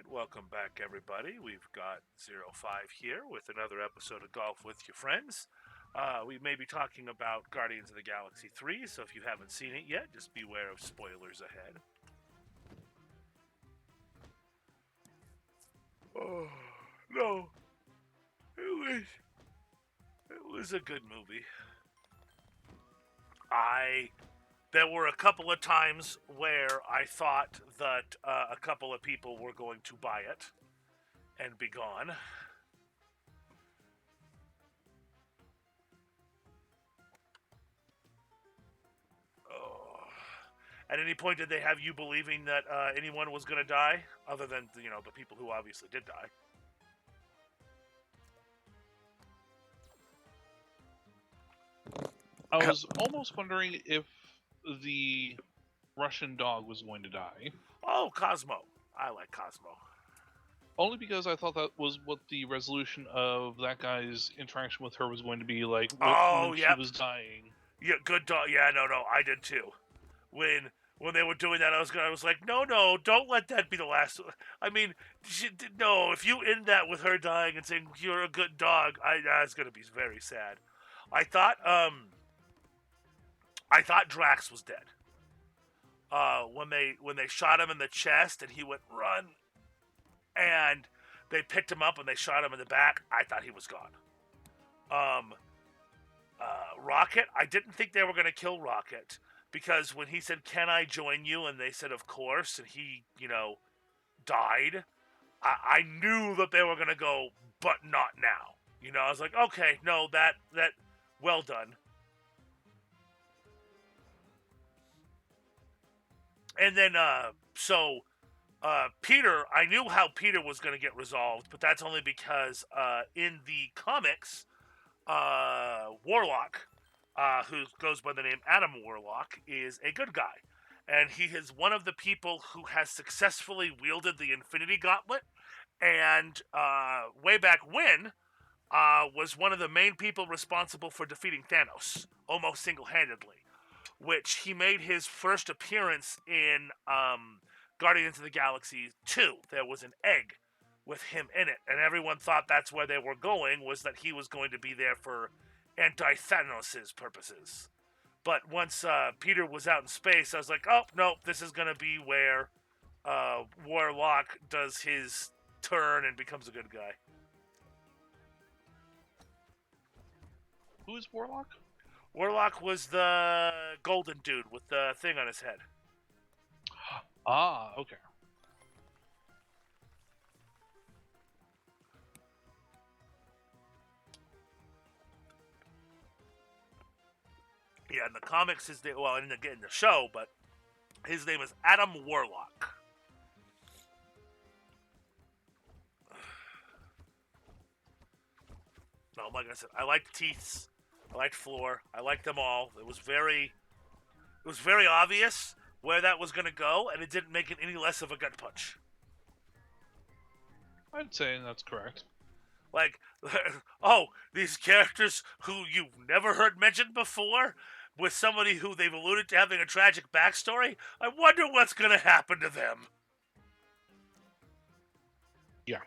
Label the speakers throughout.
Speaker 1: right, welcome back, everybody. We've got 05 here with another episode of Golf with Your Friends. We may be talking about Guardians of the Galaxy 3, so if you haven't seen it yet, just beware of spoilers ahead. Oh, no. It was a good movie. There were a couple of times where I thought that a couple of people were going to buy it and be gone. Oh. At any point, did they have you believing that anyone was going to die, other than the people who obviously did die?
Speaker 2: I was almost wondering if the Russian dog was going to die.
Speaker 1: Oh, Cosmo. I like Cosmo.
Speaker 2: Only because I thought that was what the resolution of that guy's interaction with her was going to be like when she was dying.
Speaker 1: Yeah, good dog. Yeah, no, I did too. When they were doing that, I was like, no, don't let that be the last. I mean, no. If you end that with her dying and saying you're a good dog, that's gonna be very sad. I thought Drax was dead. When they shot him in the chest and he went run, and they picked him up and they shot him in the back, I thought he was gone. Rocket, I didn't think they were going to kill Rocket, because when he said, "Can I join you?" and they said, "Of course," and he, died, I knew that they were going to go, "But not now." I was like, okay, no, that, well done. And then, Peter, I knew how Peter was going to get resolved, but that's only because in the comics, Warlock, who goes by the name Adam Warlock, is a good guy. And he is one of the people who has successfully wielded the Infinity Gauntlet, and way back when, was one of the main people responsible for defeating Thanos, almost single-handedly, which he made his first appearance in Guardians of the Galaxy 2. There was an egg with him in it, and everyone thought that's where they were going, was that he was going to be there for anti-Thanos' purposes. But once Peter was out in space, I was like, oh, no, this is going to be where Warlock does his turn and becomes a good guy.
Speaker 2: Who is Warlock?
Speaker 1: Warlock was the golden dude with the thing on his head.
Speaker 2: Ah, okay.
Speaker 1: Yeah, in the comics, in the show, but his name is Adam Warlock. No, like I said, I liked Teeths, I liked Floor, I liked them all. It was very obvious where that was going to go, and it didn't make it any less of a gut punch.
Speaker 2: I'd say that's correct.
Speaker 1: Like, oh, these characters who you've never heard mentioned before, with somebody who they've alluded to having a tragic backstory, I wonder what's going to happen to them.
Speaker 2: Yeah.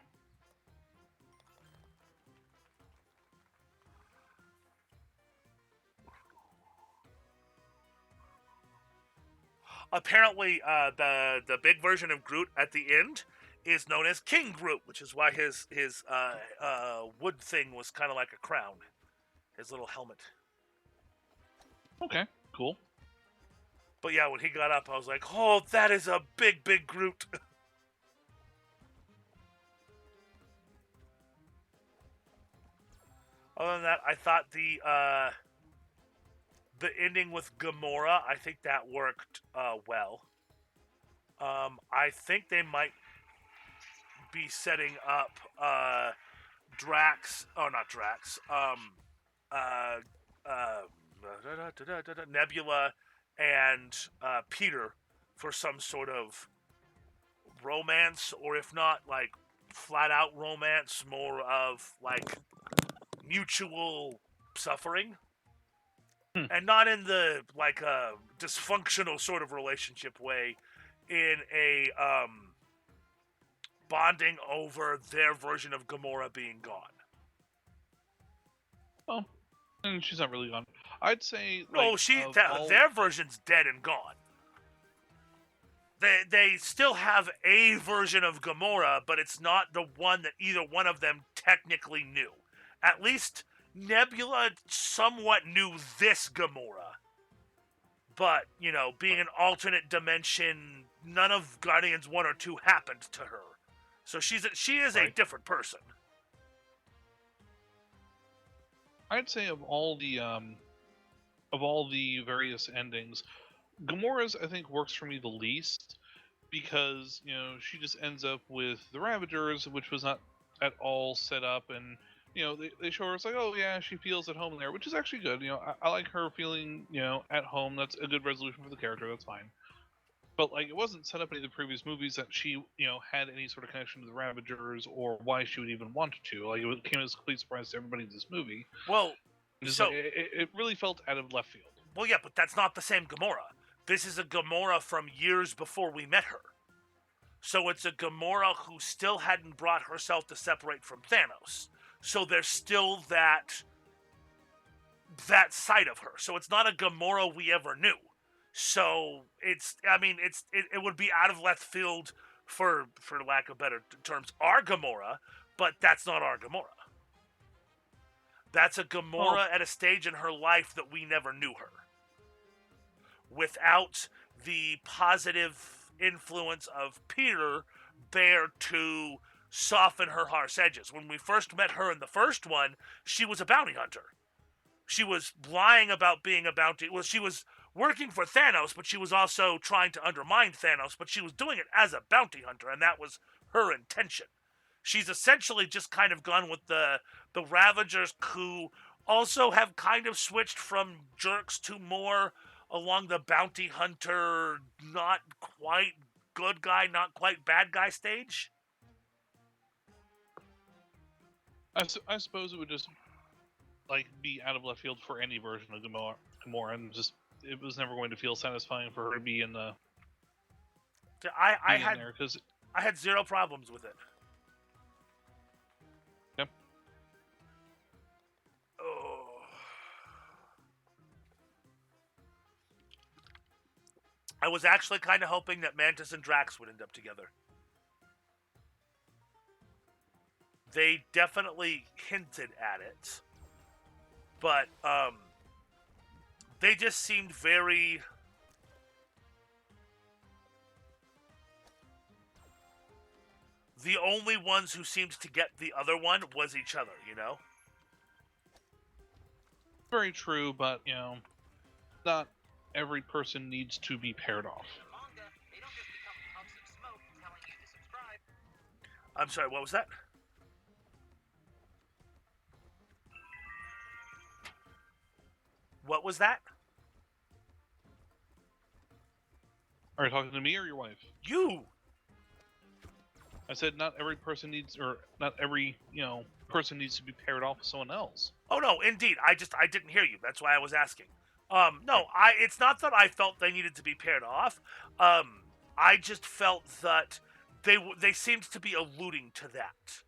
Speaker 1: Apparently, the big version of Groot at the end is known as King Groot, which is why his wood thing was kind of like a crown, his little helmet.
Speaker 2: Okay, cool.
Speaker 1: But yeah, when he got up, I was like, oh, that is a big Groot. Other than that, I thought the ending with Gamora, I think that worked well. I think they might be setting up Drax. Oh, not Drax. Nebula and Peter for some sort of romance, or if not, like, flat out romance, more of like mutual suffering. And not in the like dysfunctional sort of relationship way, in a bonding over their version of Gamora being gone.
Speaker 2: Oh, and she's not really gone. I'd say
Speaker 1: No, their version's dead and gone. They still have a version of Gamora, but it's not the one that either one of them technically knew. At least Nebula somewhat knew this Gamora. But, being an alternate dimension, none of Guardians 1 or 2 happened to her. So she is a different person.
Speaker 2: I'd say of all the various endings, Gamora's, I think, works for me the least, because, she just ends up with the Ravagers, which was not at all set up, and, they show her, it's like, oh yeah, she feels at home there, which is actually good. I like her feeling, at home. That's a good resolution for the character, that's fine. But, it wasn't set up in any of the previous movies that she, had any sort of connection to the Ravagers, or why she would even want to. It came as a complete surprise to everybody in this movie.
Speaker 1: Well, so...
Speaker 2: it really felt out of left field.
Speaker 1: Well, yeah, but that's not the same Gamora. This is a Gamora from years before we met her. So it's a Gamora who still hadn't brought herself to separate from Thanos. So there's still that side of her. So it's not a Gamora we ever knew. So it would be out of left field for lack of better terms, our Gamora, but that's not our Gamora. That's a Gamora at a stage in her life that we never knew her. Without the positive influence of Peter there to soften her harsh edges. When we first met her in the first one, she was a bounty hunter. She was lying about being a bounty... Well, she was working for Thanos, but she was also trying to undermine Thanos, but she was doing it as a bounty hunter, and that was her intention. She's essentially just kind of gone with the Ravagers, who also have kind of switched from jerks to more along the bounty hunter, not quite good guy, not quite bad guy stage.
Speaker 2: I suppose it would just be out of left field for any version of Gamora, and just it was never going to feel satisfying for her to be in the.
Speaker 1: I had zero problems with it.
Speaker 2: Yep.
Speaker 1: Oh. I was actually kind of hoping that Mantis and Drax would end up together. They definitely hinted at it, but they just seemed very... The only ones who seemed to get the other one was each other,
Speaker 2: Very true, but, not every person needs to be paired off.
Speaker 1: I'm sorry, what was that? What was that?
Speaker 2: Are you talking to me or your wife?
Speaker 1: You!
Speaker 2: I said not every person needs, or not every, person needs to be paired off with someone else.
Speaker 1: Oh, no, indeed. I didn't hear you. That's why I was asking. No, it's not that I felt they needed to be paired off. I just felt that they seemed to be alluding to that.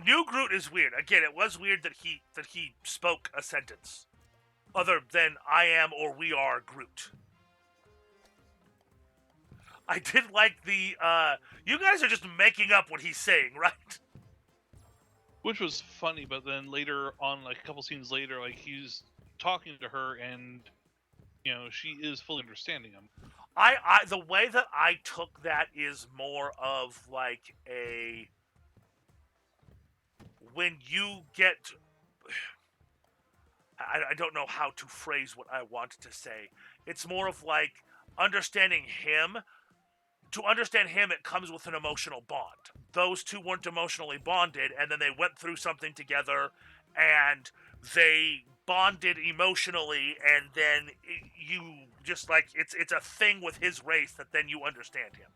Speaker 1: New Groot is weird. Again, it was weird that he spoke a sentence other than "I am" or "we are" Groot. I did like the you guys are just making up what he's saying, right?
Speaker 2: Which was funny, but then later on, a couple scenes later, he's talking to her, and she is fully understanding him.
Speaker 1: The way that I took that is more of a... When you get... I don't know how to phrase what I want to say. It's more of understanding him. To understand him, it comes with an emotional bond. Those two weren't emotionally bonded, and then they went through something together, and they bonded emotionally, and then you just it's a thing with his race that then you understand him.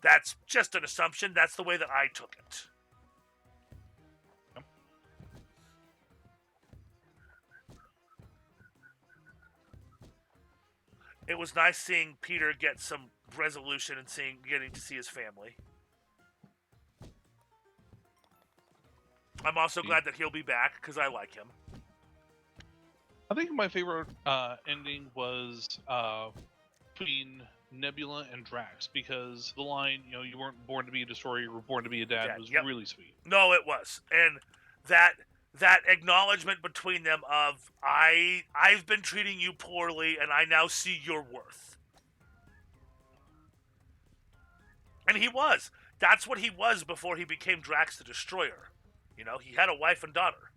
Speaker 1: That's just an assumption. That's the way that I took it. It was nice seeing Peter get some resolution and getting to see his family. I'm also glad that he'll be back because I like him.
Speaker 2: I think my favorite ending was between Nebula and Drax, because the line, you weren't born to be a destroyer, you were born to be a dad, was really sweet.
Speaker 1: No, it was. And that acknowledgement between them of I've been treating you poorly and I now see your worth. And he was. That's what he was before he became Drax the Destroyer. He had a wife and daughter.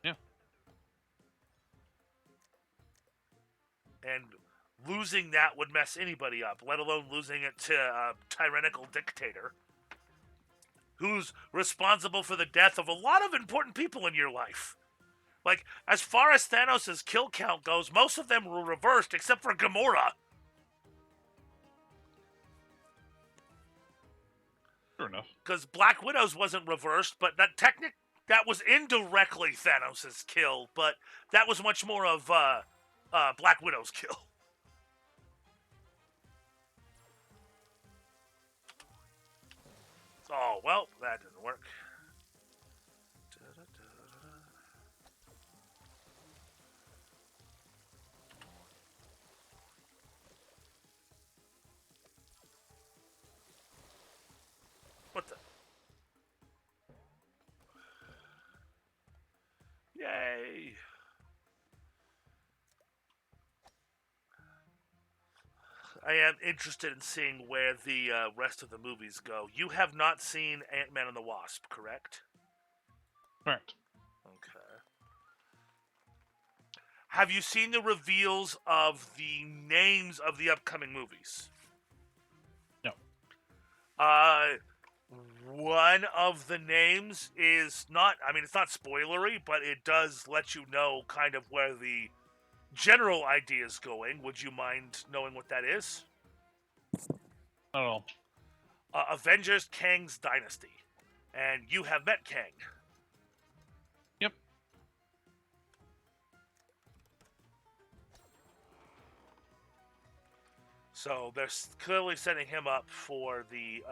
Speaker 2: Yeah.
Speaker 1: And losing that would mess anybody up, let alone losing it to a tyrannical dictator who's responsible for the death of a lot of important people in your life. Like, as far as Thanos' kill count goes, most of them were reversed except for Gamora.
Speaker 2: Sure enough.
Speaker 1: Because Black Widow's wasn't reversed, but that was indirectly Thanos' kill, but that was much more of Black Widow's kill. Oh, well, that didn't work. What the? Yay! I am interested in seeing where the rest of the movies go. You have not seen Ant-Man and the Wasp, correct?
Speaker 2: Correct.
Speaker 1: Okay. Have you seen the reveals of the names of the upcoming movies?
Speaker 2: No.
Speaker 1: One of the names is not, it's not spoilery, but it does let you know kind of where the general idea is going. Would you mind knowing what that is?
Speaker 2: Not at all.
Speaker 1: Avengers Kang's Dynasty. And you have met Kang.
Speaker 2: Yep.
Speaker 1: So they're clearly setting him up for the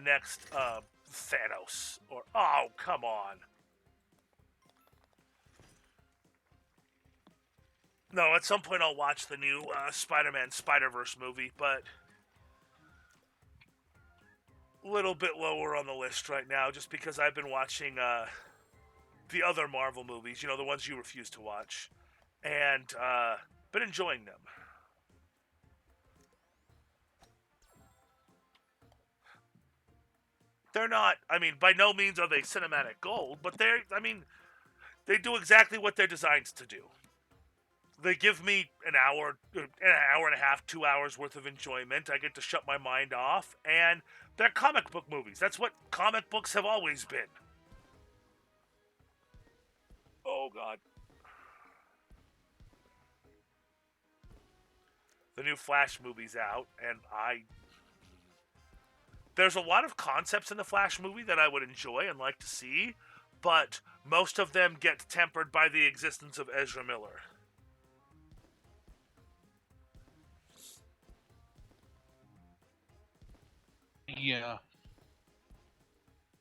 Speaker 1: next Thanos. Oh, come on. No, at some point I'll watch the new Spider-Man Spider-Verse movie, but a little bit lower on the list right now just because I've been watching the other Marvel movies, the ones you refuse to watch, and been enjoying them. They're not, by no means are they cinematic gold, but they do exactly what they're designed to do. They give me an hour and a half, 2 hours worth of enjoyment. I get to shut my mind off, and they're comic book movies. That's what comic books have always been. Oh, God. The new Flash movie's out, and there's a lot of concepts in the Flash movie that I would enjoy and like to see, but most of them get tempered by the existence of Ezra Miller.
Speaker 2: Yeah.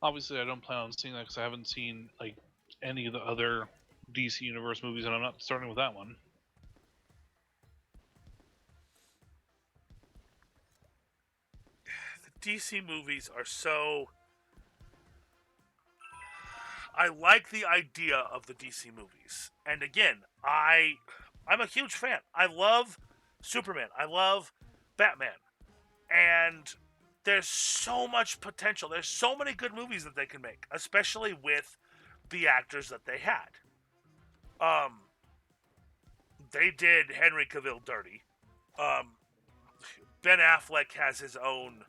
Speaker 2: Obviously, I don't plan on seeing that because I haven't seen any of the other DC Universe movies, and I'm not starting with that one.
Speaker 1: The DC movies are so... I like the idea of the DC movies. And again, I'm a huge fan. I love Superman. I love Batman. And there's so much potential. There's so many good movies that they can make, especially with the actors that they had. They did Henry Cavill dirty. Ben Affleck has his own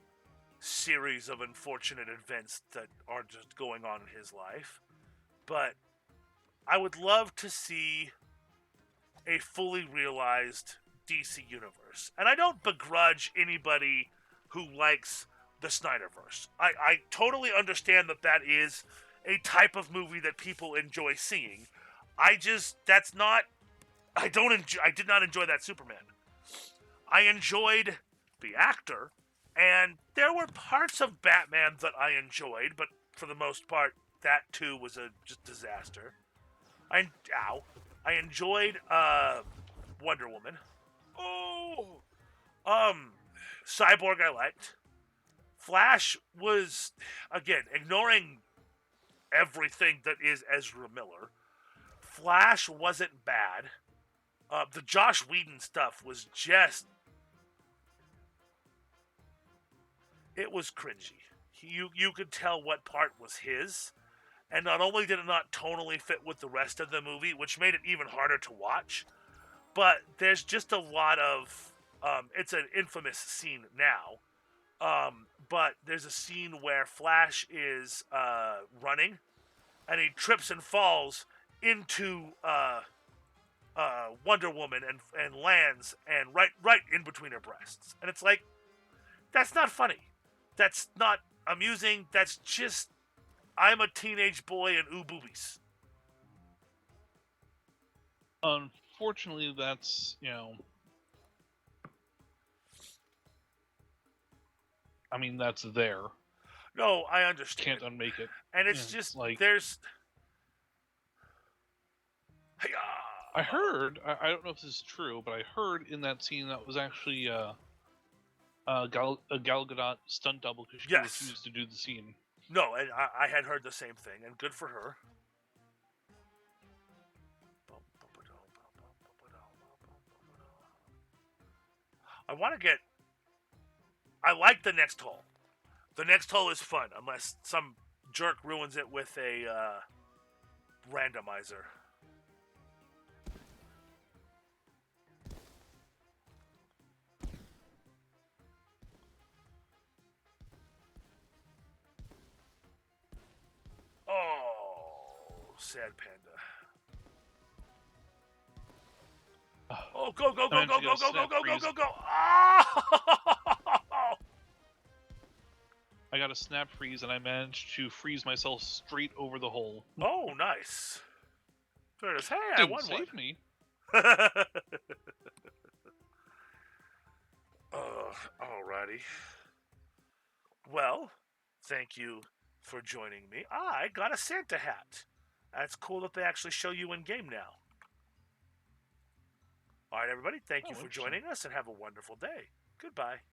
Speaker 1: series of unfortunate events that are just going on in his life. But I would love to see a fully realized DC universe. And I don't begrudge anybody who likes the Snyderverse. I totally understand that is a type of movie that people enjoy seeing. That's not. I don't enjoy. I did not enjoy that Superman. I enjoyed the actor, and there were parts of Batman that I enjoyed, but for the most part, that too was a just disaster. I ow. I enjoyed Wonder Woman. Oh, um, Cyborg I liked. Flash was again ignoring everything that is Ezra Miller. Flash wasn't bad. The Josh Whedon stuff was just it was cringy. You could tell what part was his, and not only did it not tonally fit with the rest of the movie, which made it even harder to watch, but there's just a lot of it's an infamous scene now. But there's a scene where Flash is running, and he trips and falls into Wonder Woman and lands and right in between her breasts, and it's like that's not funny. That's not amusing. That's just I'm a teenage boy and ooh boobies.
Speaker 2: Unfortunately, that's I mean, that's there.
Speaker 1: No, I understand.
Speaker 2: Can't unmake it.
Speaker 1: And it's
Speaker 2: It's
Speaker 1: just
Speaker 2: like
Speaker 1: there's.
Speaker 2: I heard. I don't know if this is true, but I heard in that scene that was actually Gal Gadot stunt double because she
Speaker 1: Yes.
Speaker 2: refused to do the scene.
Speaker 1: No, and I had heard the same thing, and good for her. I want to get. I like the next hole. The next hole is fun, unless some jerk ruins it with a randomizer. Oh, sad panda. Oh, go, go, go, go, go, go, go, go, go, go, go. Oh!
Speaker 2: I got a snap freeze and I managed to freeze myself straight over the hole.
Speaker 1: Oh, nice. There it is. Hey,
Speaker 2: Didn't
Speaker 1: I won
Speaker 2: save
Speaker 1: one.
Speaker 2: me.
Speaker 1: Alrighty. Well, thank you for joining me. I got a Santa hat. That's cool that they actually show you in game now. All right, everybody. Thank you for joining us and have a wonderful day. Goodbye.